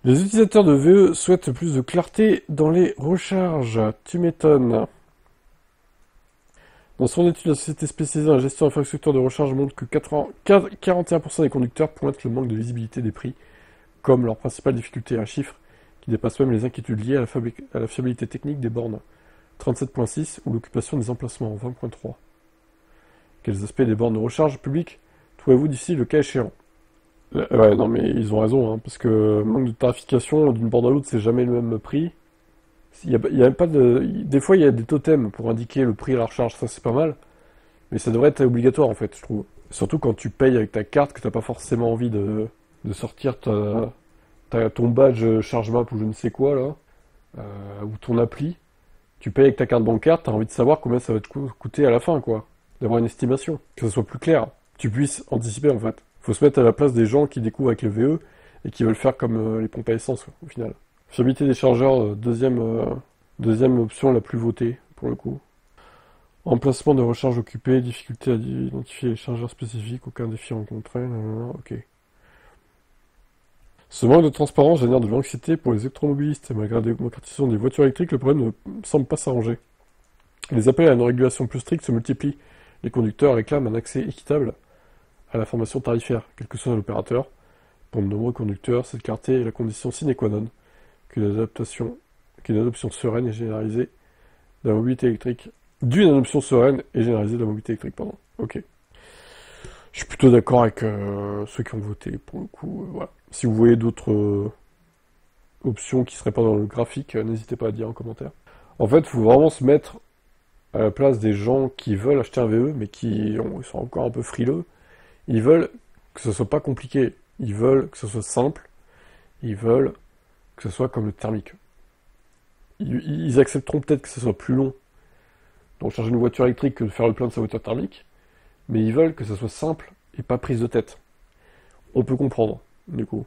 Les utilisateurs de VE souhaitent plus de clarté dans les recharges. Tu m'étonnes. Dans son étude, la société spécialisée dans la gestion d'infrastructures de recharge montre que 41% des conducteurs pointent le manque de visibilité des prix comme leur principale difficulté, un chiffre qui dépasse même les inquiétudes liées à la fiabilité technique des bornes. 37.6 ou l'occupation des emplacements, 20.3. Quels aspects des bornes de recharge publiques trouvez-vous difficiles le cas échéant? Ouais, non mais ils ont raison, hein, parce que manque de tarification d'une borne à l'autre, c'est jamais le même prix. Il y a pas de... Des fois, il y a des totems pour indiquer le prix à la recharge, ça c'est pas mal. Mais ça devrait être obligatoire en fait, je trouve. Surtout quand tu payes avec ta carte, que t'as pas forcément envie de sortir ton badge charge map ou je ne sais quoi là, ou ton appli. Tu payes avec ta carte bancaire, t'as envie de savoir combien ça va te coûter à la fin, quoi. D'avoir une estimation, que ça soit plus clair. Tu puisses anticiper en fait. Faut se mettre à la place des gens qui découvrent avec le VE et qui veulent faire comme les pompes à essence au final. Fiabilité des chargeurs, deuxième option la plus votée pour le coup. Emplacement de recharge occupé, difficulté à identifier les chargeurs spécifiques, aucun défi rencontré, ok. Ce manque de transparence génère de l'anxiété pour les électromobilistes et malgré la démocratisation des voitures électriques, le problème ne semble pas s'arranger. Les appels à une régulation plus stricte se multiplient. Les conducteurs réclament un accès équitable à la formation tarifaire, quel que soit l'opérateur. Pour de nombreux conducteurs, cette clarté est la condition sine qua non qu'une adoption sereine et généralisée de la mobilité électrique. D'une adoption sereine et généralisée de la mobilité électrique, pardon. Ok. Je suis plutôt d'accord avec ceux qui ont voté, pour le coup. Voilà. Si vous voyez d'autres options qui seraient pas dans le graphique, n'hésitez pas à dire en commentaire. En fait, il faut vraiment se mettre à la place des gens qui veulent acheter un VE, mais ils sont encore un peu frileux. Ils veulent que ce soit pas compliqué. Ils veulent que ce soit simple. Ils veulent que ce soit comme le thermique. Ils accepteront peut-être que ce soit plus long de recharger une voiture électrique que de faire le plein de sa voiture thermique, mais ils veulent que ce soit simple et pas prise de tête. On peut comprendre, du coup.